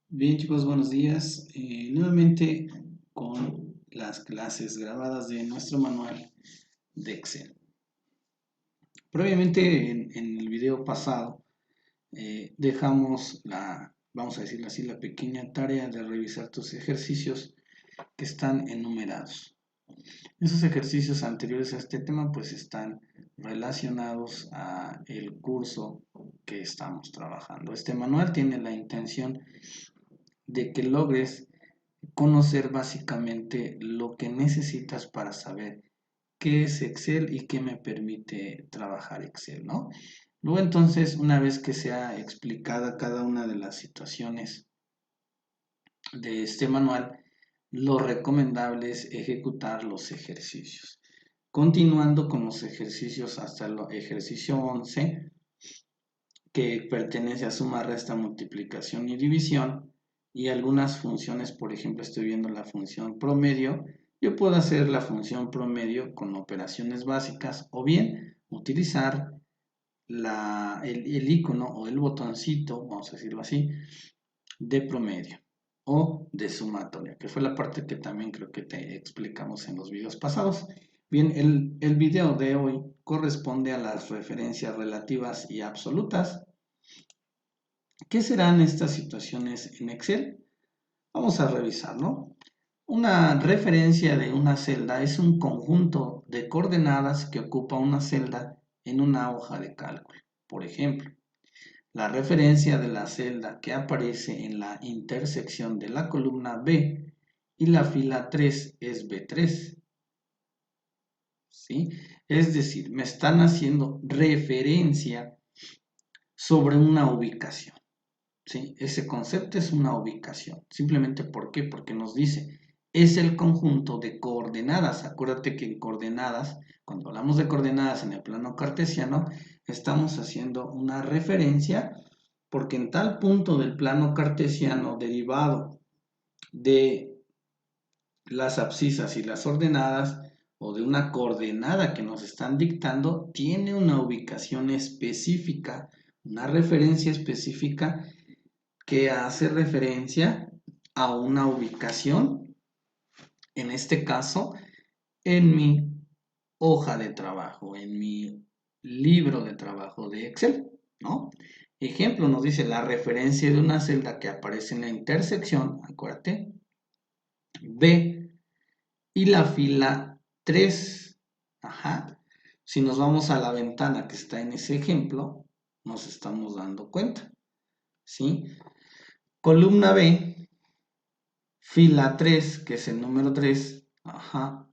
Bien chicos, buenos días. Nuevamente con las clases grabadas de nuestro manual de Excel. Previamente en el video pasado dejamos vamos a decirlo así, la pequeña tarea de revisar tus ejercicios que están enumerados. Esos ejercicios anteriores a este tema pues están relacionados a el curso que estamos trabajando. Este manual tiene la intención de que logres conocer básicamente lo que necesitas para saber qué es Excel y qué me permite trabajar Excel, ¿no? Luego entonces, una vez que sea explicada cada una de las situaciones de este manual, lo recomendable es ejecutar los ejercicios. Continuando con los ejercicios hasta el ejercicio 11, que pertenece a suma, resta, multiplicación y división, y algunas funciones, por ejemplo, estoy viendo la función promedio, yo puedo hacer la función promedio con operaciones básicas o bien utilizar el icono o el botoncito, vamos a decirlo así, de promedio o de sumatoria, que fue la parte que también creo que te explicamos en los videos pasados. Bien, el video de hoy corresponde a las referencias relativas y absolutas. ¿Qué serán estas situaciones en Excel? Vamos a revisarlo. Una referencia de una celda es un conjunto de coordenadas que ocupa una celda en una hoja de cálculo. Por ejemplo, la referencia de la celda que aparece en la intersección de la columna B y la fila 3 es B3. ¿Sí? Es decir, me están haciendo referencia sobre una ubicación. ¿Sí? Ese concepto es una ubicación. Simplemente ¿por qué? Porque nos dice, es el conjunto de coordenadas. Acuérdate que en coordenadas, cuando hablamos de coordenadas en el plano cartesiano, estamos haciendo una referencia porque en tal punto del plano cartesiano derivado de las abscisas y las ordenadas o de una coordenada que nos están dictando, tiene una ubicación específica, una referencia específica que hace referencia a una ubicación, en este caso, en mi hoja de trabajo, en mi libro de trabajo de Excel, ¿no? Ejemplo, nos dice la referencia de una celda que aparece en la intersección, acuérdate, B y la fila 3. Ajá. Si nos vamos a la ventana que está en ese ejemplo, nos estamos dando cuenta, ¿sí? Columna B, fila 3, que es el número 3, ajá,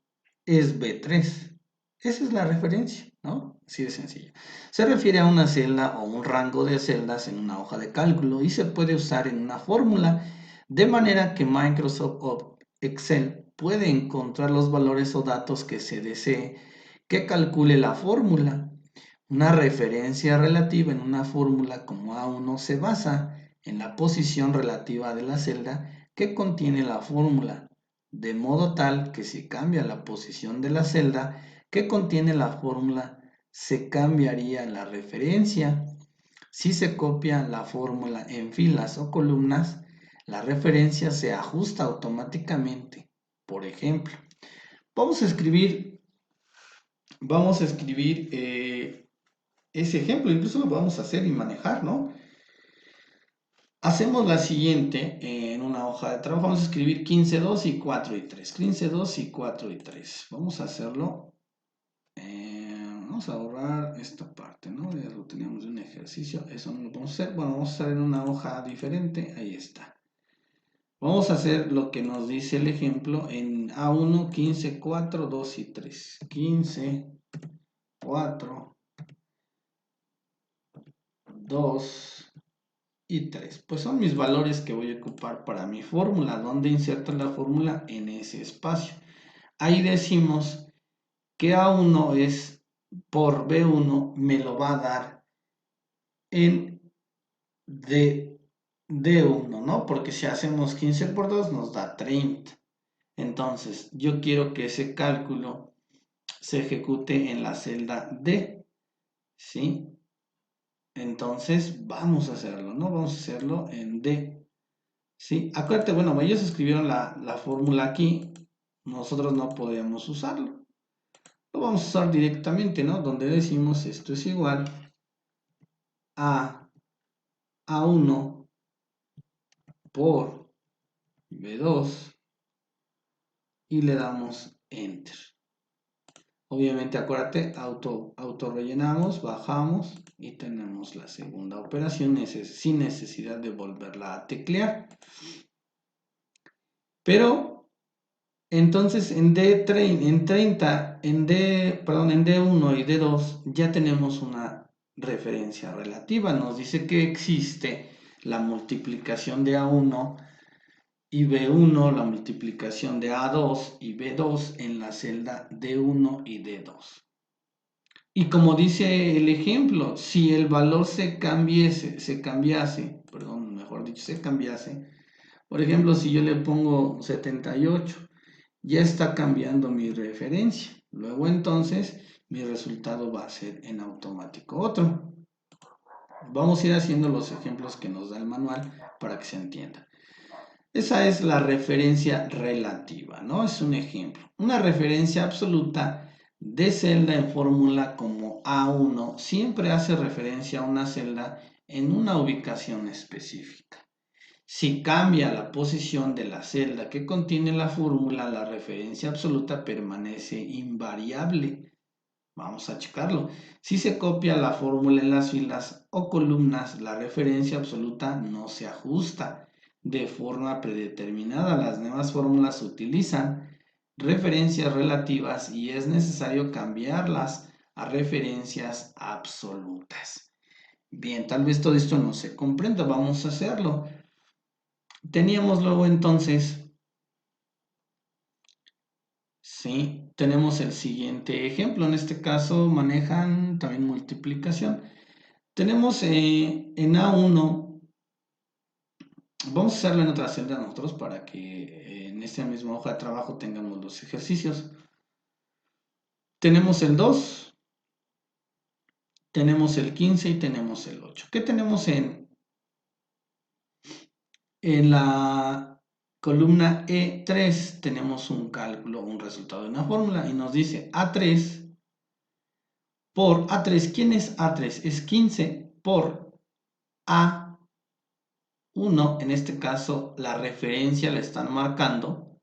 es B3. Esa es la referencia, ¿no? Así de sencillo. Se refiere a una celda o un rango de celdas en una hoja de cálculo y se puede usar en una fórmula, de manera que Microsoft Excel puede encontrar los valores o datos que se desee que calcule la fórmula. Una referencia relativa en una fórmula como A1 se basa en la posición relativa de la celda que contiene la fórmula, de modo tal que si cambia la posición de la celda que contiene la fórmula, se cambiaría la referencia. Si se copia la fórmula en filas o columnas, la referencia se ajusta automáticamente. Por ejemplo, vamos a escribir, ese ejemplo, incluso lo vamos a hacer y manejar, ¿no? Hacemos la siguiente en una hoja de trabajo. Vamos a escribir 15, 2 y 4 y 3. 15, 2 y 4 y 3. Vamos a hacerlo. Vamos a borrar esta parte, ¿no? Ya lo teníamos de un ejercicio. Eso no lo vamos a hacer. Bueno, vamos a hacer en una hoja diferente. Ahí está. Vamos a hacer lo que nos dice el ejemplo en A1, 15, 4, 2 y 3. 15, 4, 2 y 3. Pues son mis valores que voy a ocupar para mi fórmula. ¿Dónde inserto la fórmula? En ese espacio. Ahí decimos que A1 es por B1, me lo va a dar en D1, ¿no? Porque si hacemos 15 por 2 nos da 30. Entonces, yo quiero que ese cálculo se ejecute en la celda D, ¿sí? Entonces, vamos a hacerlo, ¿no? Vamos a hacerlo en D. ¿sí? Acuérdate, bueno, ellos escribieron la fórmula aquí, nosotros no podemos usarlo. Lo vamos a usar directamente, ¿no? Donde decimos esto es igual a A1 por B2 y le damos Enter. Obviamente, acuérdate, auto rellenamos, bajamos y tenemos la segunda operación sin necesidad de volverla a teclear. Pero, entonces en D1 y D2 ya tenemos una referencia relativa. Nos dice que existe la multiplicación de A1 y B1, la multiplicación de A2 y B2 en la celda D1 y D2. Y como dice el ejemplo, si el valor se cambiase, por ejemplo, si yo le pongo 78, ya está cambiando mi referencia. Luego entonces mi resultado va a ser en automático otro. Vamos a ir haciendo los ejemplos que nos da el manual para que se entienda. Esa es la referencia relativa, ¿no? Es un ejemplo. Una referencia absoluta de celda en fórmula como A1 siempre hace referencia a una celda en una ubicación específica. Si cambia la posición de la celda que contiene la fórmula, la referencia absoluta permanece invariable. Vamos a checarlo. Si se copia la fórmula en las filas o columnas, la referencia absoluta no se ajusta de forma predeterminada. Las nuevas fórmulas utilizan referencias relativas y es necesario cambiarlas a referencias absolutas. Bien, tal vez todo esto no se comprenda. Vamos a hacerlo. Teníamos luego entonces, sí, tenemos el siguiente ejemplo. En este caso manejan también multiplicación. Tenemos en A1, vamos a hacerlo en otra celda nosotros para que en esta misma hoja de trabajo tengamos los ejercicios. Tenemos el 2, tenemos el 15 y tenemos el 8. ¿Qué tenemos en la columna E3? Tenemos un cálculo, un resultado de una fórmula y nos dice A3 por A3. ¿Quién es A3? Es 15 por A1. En este caso, la referencia la están marcando.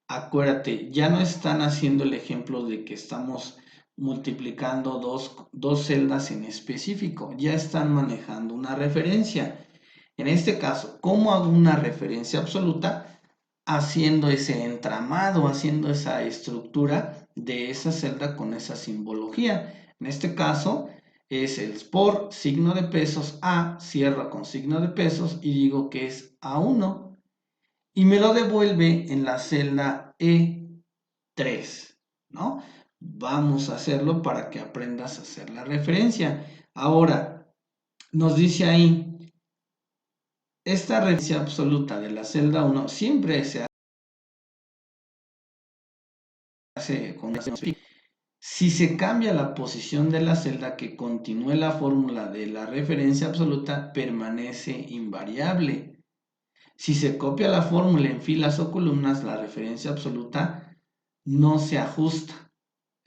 Acuérdate, ya no están haciendo el ejemplo de que estamos multiplicando dos celdas en específico. Ya están manejando una referencia. En este caso, ¿cómo hago una referencia absoluta? Haciendo ese entramado, haciendo esa estructura de esa celda con esa simbología. En este caso es el por signo de pesos A, cierro con signo de pesos y digo que es A1 y me lo devuelve en la celda E3, ¿no? Vamos a hacerlo para que aprendas a hacer la referencia. Ahora, nos dice ahí, esta referencia absoluta de la celda 1 siempre se hace con una. Si se cambia la posición de la celda que continúe la fórmula de la referencia absoluta, permanece invariable. Si se copia la fórmula en filas o columnas, la referencia absoluta no se ajusta.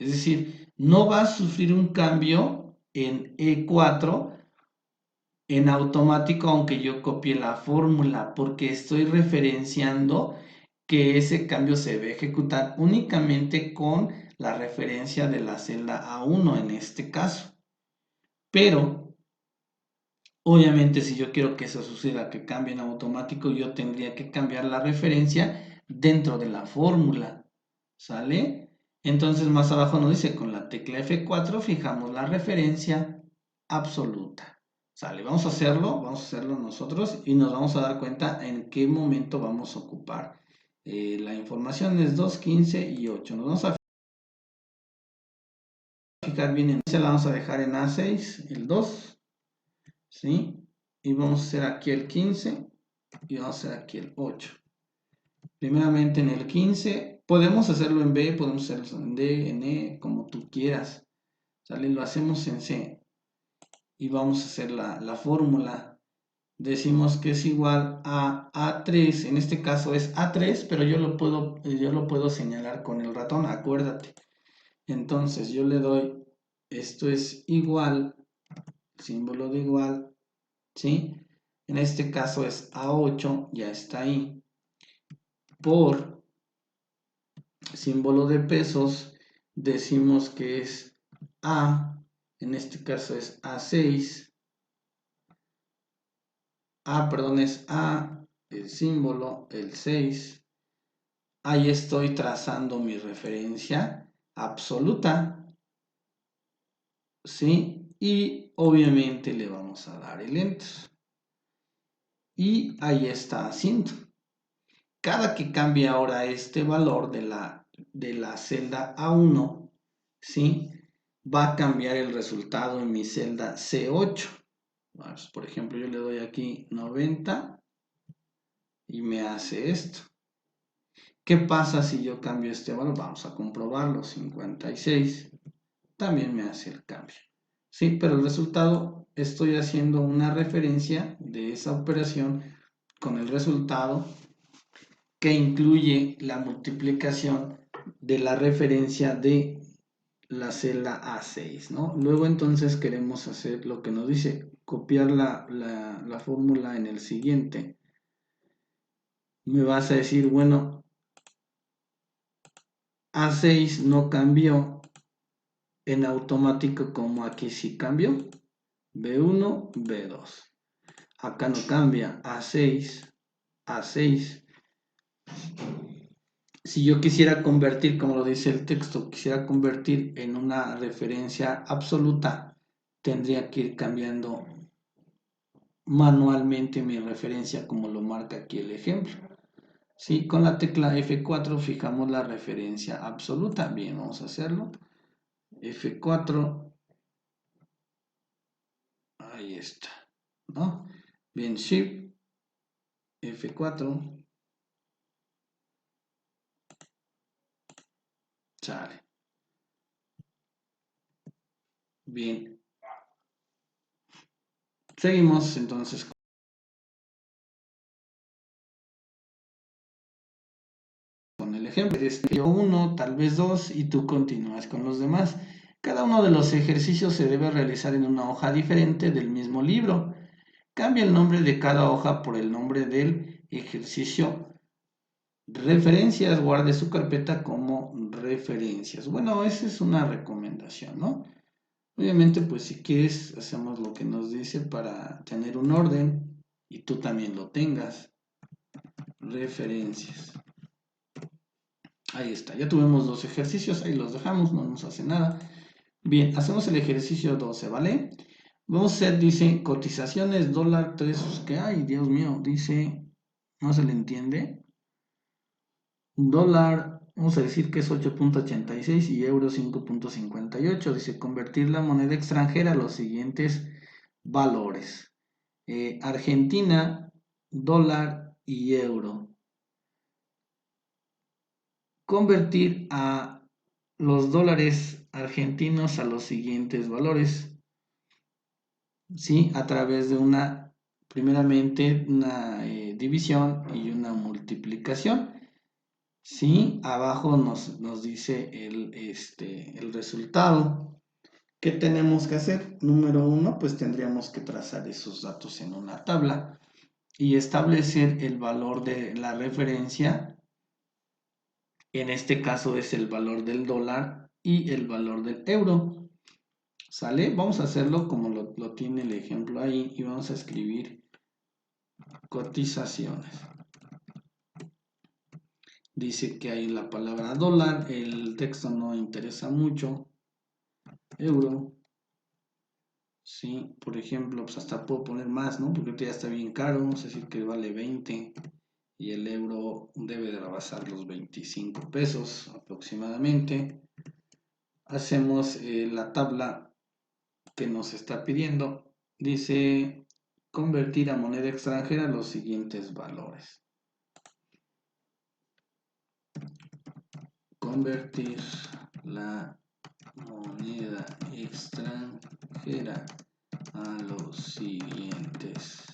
Es decir, no va a sufrir un cambio en E4 en automático aunque yo copie la fórmula, porque estoy referenciando que ese cambio se debe ejecutar únicamente con la referencia de la celda A1 en este caso. Pero, obviamente, si yo quiero que eso suceda, que cambie en automático, yo tendría que cambiar la referencia dentro de la fórmula. ¿Sale? Entonces, más abajo nos dice, con la tecla F4 fijamos la referencia absoluta. ¿Sale? Vamos a hacerlo nosotros y nos vamos a dar cuenta en qué momento vamos a ocupar. La información es 2, 15 y 8. Nos vamos a fijar bien en esa, la vamos a dejar en A6, el 2, ¿sí? Y vamos a hacer aquí el 15 y vamos a hacer aquí el 8. Primeramente en el 15, podemos hacerlo en B, podemos hacerlo en D, en E, como tú quieras. ¿Sale? Lo hacemos en C y vamos a hacer la fórmula. decimos que es igual a A3, en este caso es A3, pero yo lo puedo señalar con el ratón, acuérdate. Entonces yo le doy, esto es igual, símbolo de igual, ¿sí? En este caso es A8, ya está ahí, por símbolo de pesos, decimos que es A, en este caso es A6, perdón, es A, el símbolo, el 6, ahí estoy trazando mi referencia absoluta, ¿sí? Y obviamente le vamos a dar el enter. Y ahí está haciendo. Cada que cambie ahora este valor de la celda A1, ¿sí? Va a cambiar el resultado en mi celda C8. Pues, por ejemplo, yo le doy aquí 90 y me hace esto. ¿Qué pasa si yo cambio este valor? Vamos a comprobarlo. 56 también me hace el cambio. Sí, pero el resultado estoy haciendo una referencia de esa operación con el resultado que incluye la multiplicación de la referencia de la celda A6, ¿no? Luego entonces queremos hacer lo que nos dice, copiar la fórmula en el siguiente. Me vas a decir, bueno, A6 no cambió en automático como aquí sí cambió. B1, B2. Acá no cambia, A6, A6. Si yo quisiera convertir, como lo dice el texto, quisiera convertir en una referencia absoluta, tendría que ir cambiando manualmente mi referencia como lo marca aquí el ejemplo. ¿Sí? Con la tecla F4 fijamos la referencia absoluta. Bien, vamos a hacerlo. F4. Ahí está. ¿No? Bien, Shift. F4. Sale. Bien. Seguimos entonces con el ejemplo. Yo uno, tal vez dos, y tú continúas con los demás. Cada uno de los ejercicios se debe realizar en una hoja diferente del mismo libro. Cambia el nombre de cada hoja por el nombre del ejercicio. Referencias, guarde su carpeta como referencias. Bueno, esa es una recomendación, ¿no? Obviamente, pues si quieres, hacemos lo que nos dice para tener un orden y tú también lo tengas. Referencias. Ahí está, ya tuvimos dos ejercicios, ahí los dejamos, no nos hace nada. Bien, hacemos el ejercicio 12, ¿vale? Vamos a hacer, dice, cotizaciones, dólar 3, ¿qué hay? Dios mío, dice, no se le entiende. Dólar, vamos a decir que es 8.86 y euro 5.58. Dice, convertir la moneda extranjera a los siguientes valores. Argentina, dólar y euro. Convertir a los dólares argentinos a los siguientes valores, ¿sí? A través de primeramente, una división y una multiplicación, ¿sí? Abajo nos dice el resultado. ¿Qué tenemos que hacer? Número 1, pues tendríamos que trazar esos datos en una tabla y establecer el valor de la referencia. En este caso es el valor del dólar y el valor del euro. ¿Sale? Vamos a hacerlo como lo tiene el ejemplo ahí y vamos a escribir cotizaciones. Dice que hay la palabra dólar, el texto no interesa mucho. Euro. Sí, por ejemplo, pues hasta puedo poner más, ¿no? Porque ya está bien caro, vamos a decir que vale 20 y el euro debe de rebasar los 25 pesos aproximadamente. Hacemos la tabla que nos está pidiendo. Dice convertir a moneda extranjera los siguientes valores. Convertir la moneda extranjera a los siguientes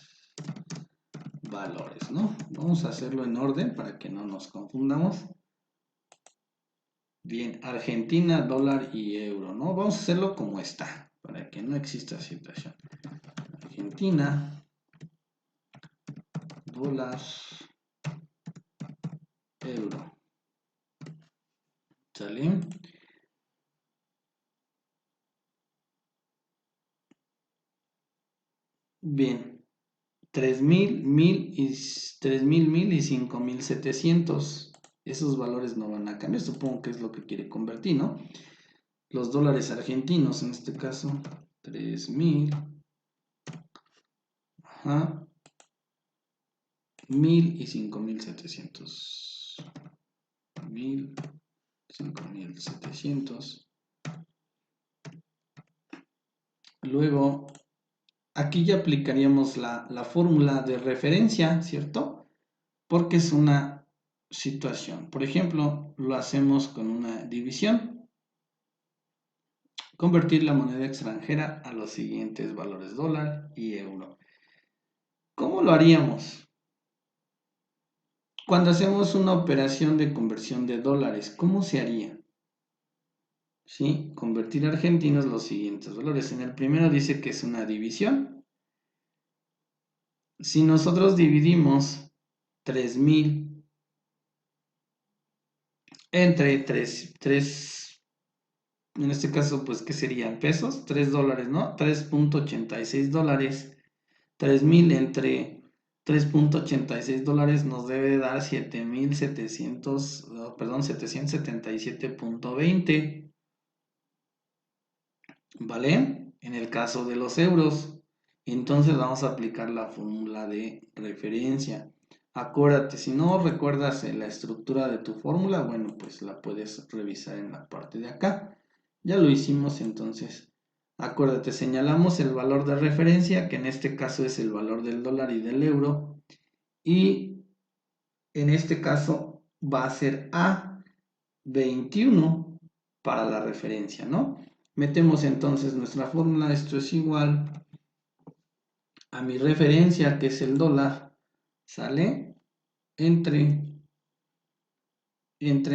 valores, ¿no? Vamos a hacerlo en orden para que no nos confundamos. Bien, Argentina, dólar y euro, ¿no? Vamos a hacerlo como está, para que no exista situación. Argentina, dólar, euro. ¿Sale? Bien, 3,000, 1,000 y 5,700. Esos valores no van a cambiar, supongo que es lo que quiere convertir, ¿no? Los dólares argentinos, en este caso, 3,000, ajá, 1,000 y 5,700. 1,000, 5,700. Luego, aquí ya aplicaríamos la fórmula de referencia, ¿cierto? Porque es una situación. Por ejemplo, lo hacemos con una división. Convertir la moneda extranjera a los siguientes valores: dólar y euro. ¿Cómo lo haríamos? Cuando hacemos una operación de conversión de dólares, ¿cómo se haría? ¿Sí? Convertir a argentinos los siguientes valores. En el primero dice que es una división. Si nosotros dividimos 3,000 entre 3, en este caso, pues, ¿qué serían? Pesos, 3 dólares, ¿no? 3.86 dólares. 3,000 entre 3.86 dólares nos debe dar 7,700, perdón, 777.20. ¿Vale? En el caso de los euros, entonces vamos a aplicar la fórmula de referencia. Acuérdate, si no recuerdas la estructura de tu fórmula, bueno, pues la puedes revisar en la parte de acá. Ya lo hicimos, entonces, acuérdate, señalamos el valor de referencia, que en este caso es el valor del dólar y del euro, y en este caso va a ser A21 para la referencia, ¿no? Metemos entonces nuestra fórmula, esto es igual a mi referencia, que es el dólar, ¿sale? Entre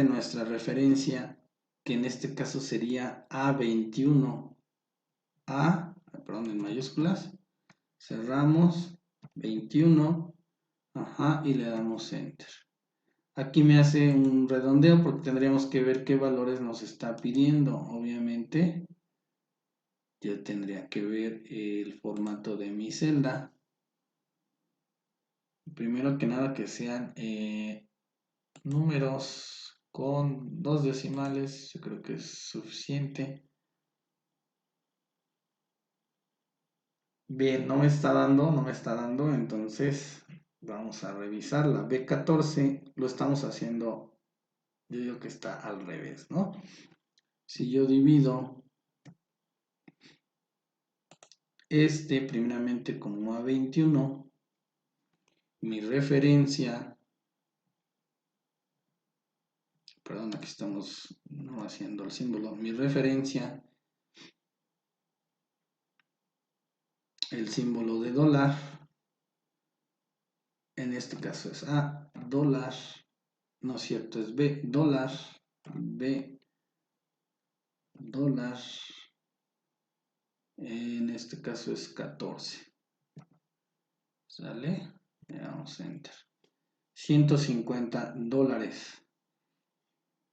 nuestra referencia, que en este caso sería A21, perdón, en mayúsculas, cerramos, 21, ajá, y le damos Enter. Aquí me hace un redondeo porque tendríamos que ver qué valores nos está pidiendo, obviamente. Yo tendría que ver el formato de mi celda. Primero que nada que sean números con 2 decimales, yo creo que es suficiente. Bien, no me está dando, entonces vamos a revisar la B14, lo estamos haciendo, yo digo que está al revés, ¿no? Si yo divido primeramente como A21, mi referencia, perdón, aquí estamos no haciendo el símbolo, mi referencia, el símbolo de dólar, en este caso es A, dólar, no es cierto, es B, dólar, B, dólar, en este caso es 14, ¿sale? Le damos Enter. 150 dólares.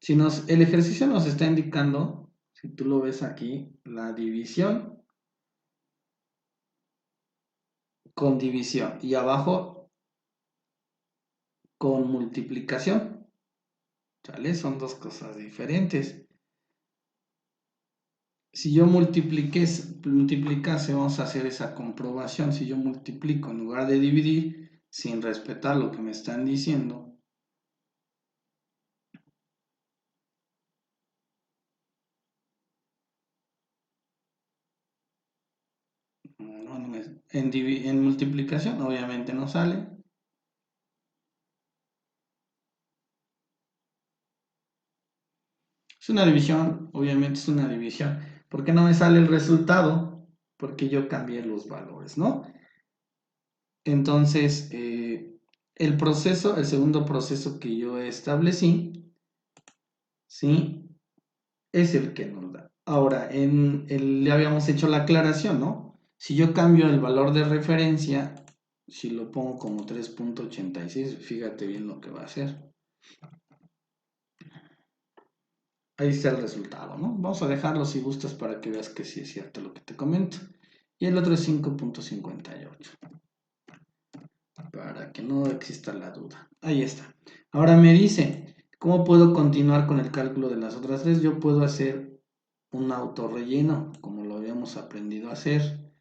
Si el ejercicio nos está indicando, si tú lo ves aquí, la división con división y abajo con multiplicación, ¿sale? Son dos cosas diferentes. Si yo multiplicase, vamos a hacer esa comprobación. Si yo multiplico en lugar de dividir, sin respetar lo que me están diciendo, en multiplicación obviamente no sale. Es una división, obviamente es una división. ¿Por qué no me sale el resultado? Porque yo cambié los valores, ¿no? Entonces, el segundo proceso que yo establecí, ¿sí? Es el que nos da. Ahora, le habíamos hecho la aclaración, ¿no? Si yo cambio el valor de referencia, si lo pongo como 3.86, fíjate bien lo que va a hacer. Ahí está el resultado, ¿no? Vamos a dejarlo si gustas para que veas que sí es cierto lo que te comento. Y el otro es 5.58. Para que no exista la duda. Ahí está. Ahora me dice, ¿cómo puedo continuar con el cálculo de las otras tres? Yo puedo hacer un autorrelleno, como lo habíamos aprendido a hacer,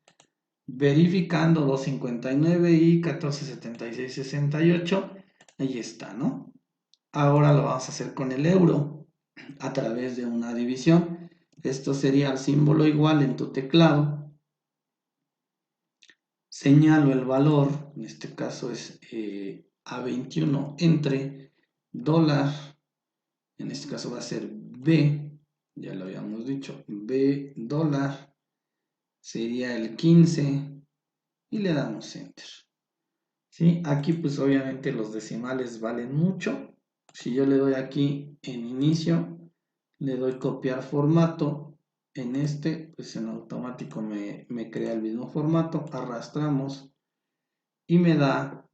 verificando 259 y 1476.68. Ahí está, ¿no? Ahora lo vamos a hacer con el euro a través de una división. Esto sería el símbolo igual en tu teclado. Señalo el valor, en este caso es A21 entre dólar, en este caso va a ser B, ya lo habíamos dicho, B dólar, sería el 15 y le damos enter. ¿Sí? Aquí pues obviamente los decimales valen mucho. Si yo le doy aquí en inicio, le doy copiar formato, en este pues en automático me crea el mismo formato, arrastramos y me da,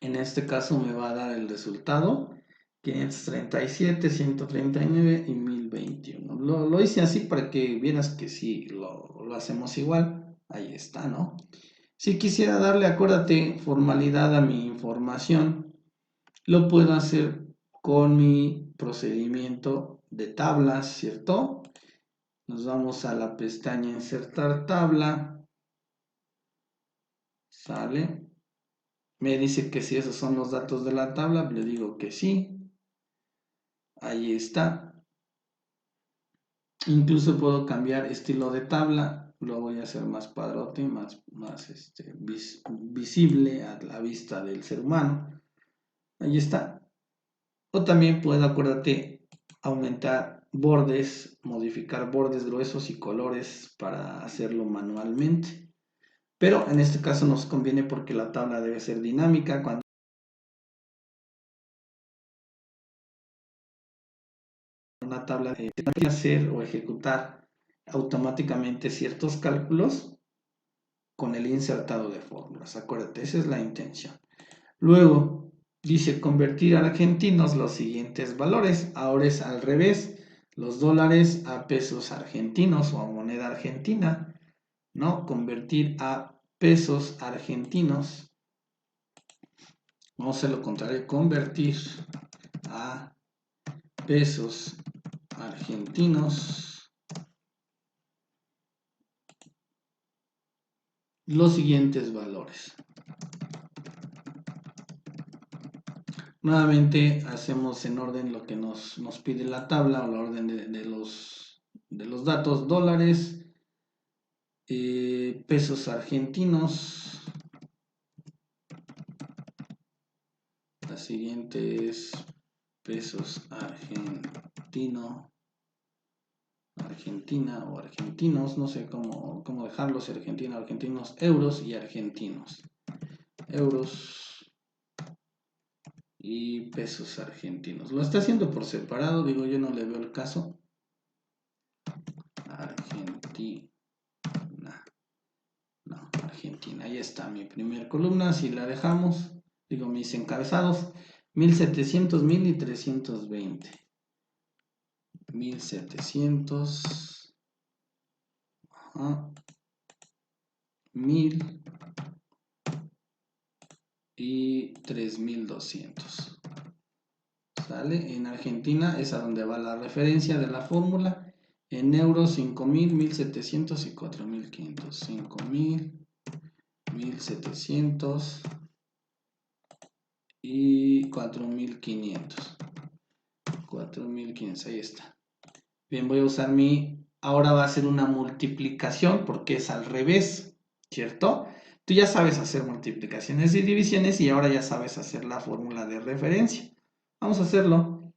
en este caso me va a dar el resultado 537, 139 y 1021. Lo hice así para que vieras que sí, lo hacemos igual. Ahí está, ¿no? Si quisiera darle, acuérdate, formalidad a mi información, lo puedo hacer con mi procedimiento de tablas, ¿cierto? Nos vamos a la pestaña insertar tabla. Sale. Me dice que si esos son los datos de la tabla, le digo que sí. Ahí está. Incluso puedo cambiar estilo de tabla. Lo voy a hacer más padrote, más visible a la vista del ser humano. Ahí está. O también puedo, acuérdate, aumentar bordes, modificar bordes gruesos y colores para hacerlo manualmente. Pero en este caso nos conviene porque la tabla debe ser dinámica. Cuando una tabla de hacer o ejecutar automáticamente ciertos cálculos con el insertado de fórmulas. Acuérdate, esa es la intención. Luego dice convertir a argentinos los siguientes valores. Ahora es al revés. Los dólares a pesos argentinos o a moneda argentina, ¿no? Convertir a pesos argentinos. Vamos a hacer lo contrario, convertir a pesos argentinos los siguientes valores. Nuevamente hacemos en orden lo que nos pide la tabla o la orden de los datos. Dólares, pesos argentinos. La siguiente es pesos argentino, Argentina o argentinos, no sé cómo dejarlos, argentinos, argentinos, euros y argentinos. Euros y pesos argentinos. Lo está haciendo por separado, digo, yo no le veo el caso. Argentina. No, Argentina. Ahí está mi primer columna. Si la dejamos, digo, mis encabezados. 1700, 1000 y 320. 1700. 1000 y 3200. ¿Sale? En Argentina es a donde va la referencia de la fórmula. En euros 5000, 1700 y 4500. 5000, 1700 y 4500. 4500, ahí está. Bien, voy a usar ahora va a ser una multiplicación porque es al revés, ¿cierto? Tú ya sabes hacer multiplicaciones y divisiones y ahora ya sabes hacer la fórmula de referencia. Vamos a hacerlo.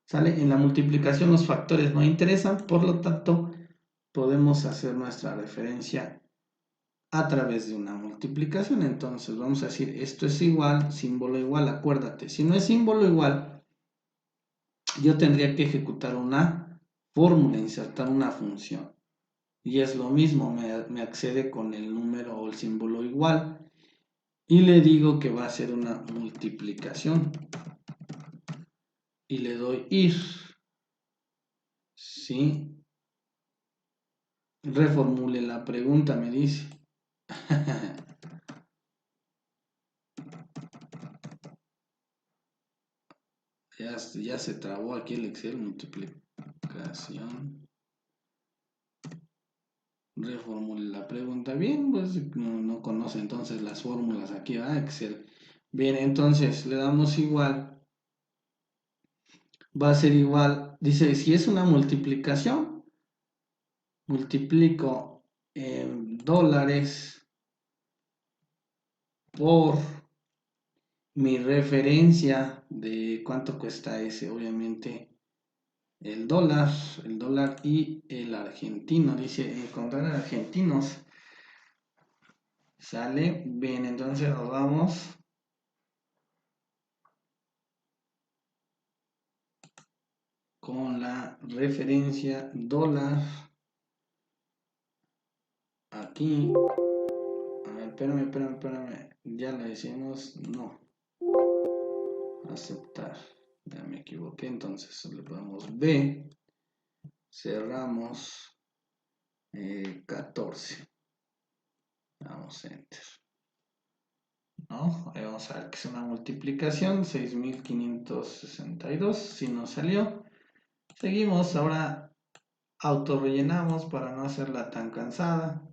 ¿Sale? En la multiplicación los factores no interesan, por lo tanto, podemos hacer nuestra referencia a través de una multiplicación. Entonces vamos a decir, esto es igual, símbolo igual, acuérdate. Si no es símbolo igual, yo tendría que ejecutar una fórmula, insertar una función. Y es lo mismo, me accede con el número o el símbolo igual. Y le digo que va a ser una multiplicación. Y le doy ir. ¿Sí? Reformule la pregunta, me dice. Ya se trabó aquí el Excel, multiplicación. Reformule la pregunta. Bien, pues no conoce entonces las fórmulas aquí, ¿verdad? Excel. Bien, entonces le damos igual. Va a ser igual. Dice, si es una multiplicación, multiplico dólares por mi referencia de cuánto cuesta ese, obviamente el dólar y el argentino. Dice encontrar argentinos. Sale bien, entonces nos vamos con la referencia dólar aquí. A ver, espérame. Ya lo hicimos. No. Aceptar. Ya me equivoqué, entonces le ponemos B. Cerramos 14. Vamos a enter. ¿No? Vamos a ver que es una multiplicación. 6562. Si nos salió. Seguimos. Ahora autorrellenamos para no hacerla tan cansada.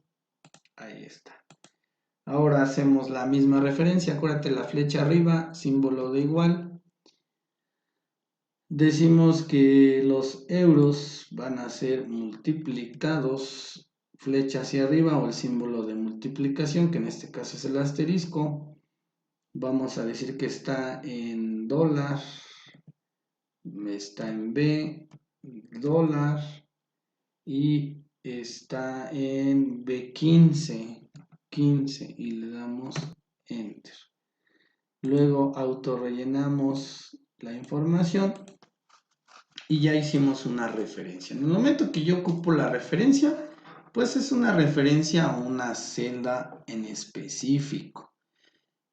Ahí está. Ahora hacemos la misma referencia. Acuérdate la flecha arriba, símbolo de igual. Decimos que los euros van a ser multiplicados, flecha hacia arriba o el símbolo de multiplicación, que en este caso es el asterisco. Vamos a decir que está en dólar, está en B, dólar, y está en B15, 15, y le damos enter. Luego autorrellenamos la información y ya hicimos una referencia. En el momento que yo ocupo la referencia, pues es una referencia a una celda en específico.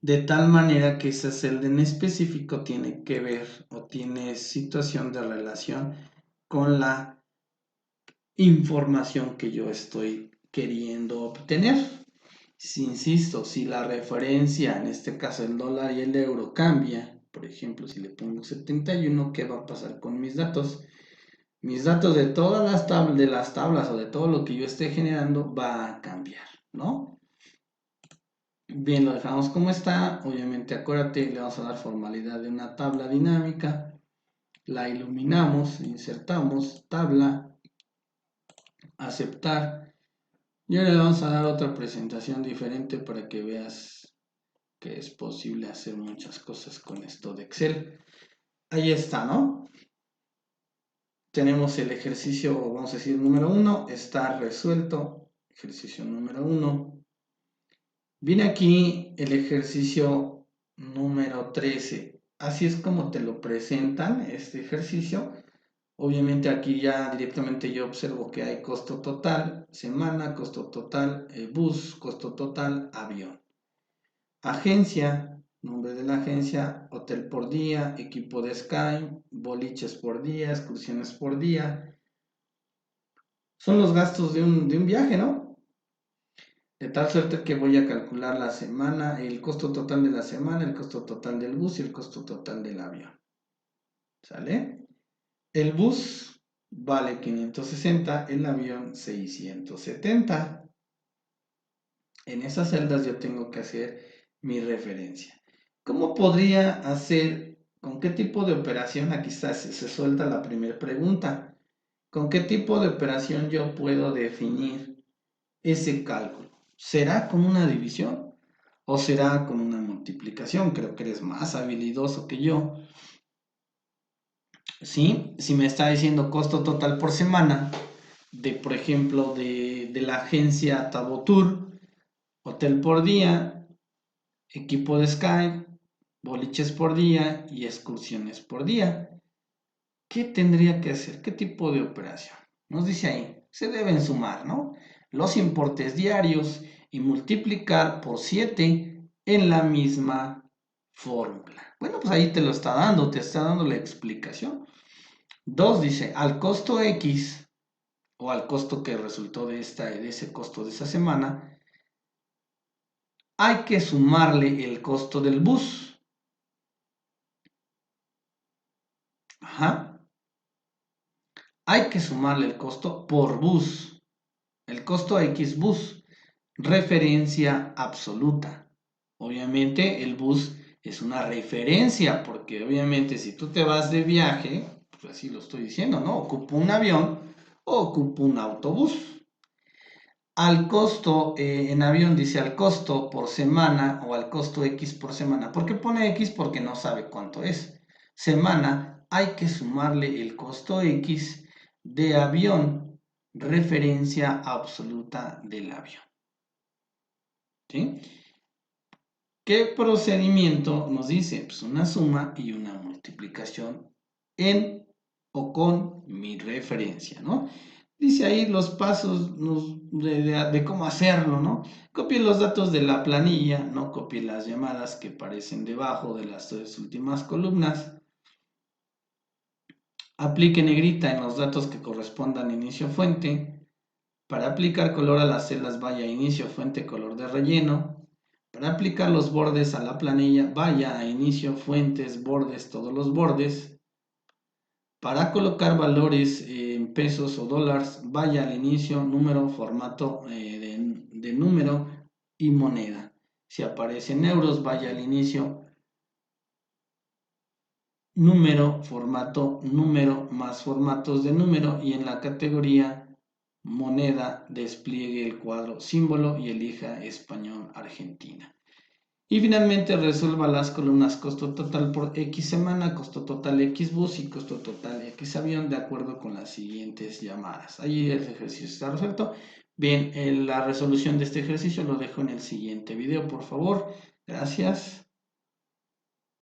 De tal manera que esa celda en específico tiene que ver o tiene situación de relación con la información que yo estoy queriendo obtener. Si insisto, si la referencia, en este caso el dólar y el euro, cambia, por ejemplo, si le pongo 71, ¿qué va a pasar con mis datos? Mis datos de todas las tablas o de todo lo que yo esté generando va a cambiar, ¿no? Bien, lo dejamos como está. Obviamente, acuérdate, le vamos a dar formalidad de una tabla dinámica. La iluminamos, insertamos, tabla, aceptar. Y ahora le vamos a dar otra presentación diferente para que veas que es posible hacer muchas cosas con esto de Excel. Ahí está, ¿no? Tenemos el ejercicio, vamos a decir, número 1, está resuelto. Ejercicio número 1. Viene aquí el ejercicio número 13. Así es como te lo presentan este ejercicio. Obviamente aquí ya directamente yo observo que hay costo total, semana, costo total, bus, costo total, avión. Agencia, nombre de la agencia, hotel por día, equipo de Sky, boliches por día, excursiones por día. Son los gastos de un viaje, ¿no? De tal suerte que voy a calcular la semana, el costo total de la semana, el costo total del bus y el costo total del avión. ¿Sale? El bus vale 560, el avión 670. En esas celdas yo tengo que hacer mi referencia. ¿Cómo podría hacer, con qué tipo de operación? Aquí está, se suelta la primera pregunta. ¿Con qué tipo de operación yo puedo definir ese cálculo? ¿Será con una división o será con una multiplicación? Creo que eres más habilidoso que yo. ¿Sí? Si me está diciendo costo total por semana, por ejemplo, de la agencia Tabotur, hotel por día, equipo de Sky, boliches por día y excursiones por día. ¿Qué tendría que hacer? ¿Qué tipo de operación? Nos dice ahí, se deben sumar, ¿no? Los importes diarios y multiplicar por 7 en la misma fórmula. Bueno, pues ahí te lo está dando, te está dando la explicación. 2 dice, al costo X o al costo que resultó de ese costo de esa semana, hay que sumarle el costo del bus. Ajá. Hay que sumarle el costo por bus. El costo X bus. Referencia absoluta. Obviamente el bus es una referencia, porque obviamente si tú te vas de viaje, pues así lo estoy diciendo, ¿no? Ocupo un avión o ocupo un autobús. Al costo, en avión dice al costo por semana o al costo X por semana. ¿Por qué pone X? Porque no sabe cuánto es. Semana, hay que sumarle el costo X de avión, referencia absoluta del avión. ¿Sí? ¿Qué procedimiento nos dice? Pues una suma y una multiplicación en o con mi referencia, ¿no? Dice ahí los pasos de cómo hacerlo, ¿no? Copie los datos de la planilla, no copie las llamadas que aparecen debajo de las 3 últimas columnas. Aplique negrita en los datos que correspondan a inicio fuente. Para aplicar color a las celdas, vaya a inicio fuente color de relleno. Para aplicar los bordes a la planilla, vaya a inicio fuentes bordes, todos los bordes. Para colocar valores en pesos o dólares, vaya al inicio, número, formato de número y moneda. Si aparece en euros, vaya al inicio, número, formato, número, más formatos de número y en la categoría moneda, despliegue el cuadro símbolo y elija español Argentina. Y finalmente resuelva las columnas costo total por X semana, costo total X bus y costo total X avión de acuerdo con las siguientes llamadas. Ahí el ejercicio está resuelto. Bien, la resolución de este ejercicio lo dejo en el siguiente video, por favor. Gracias.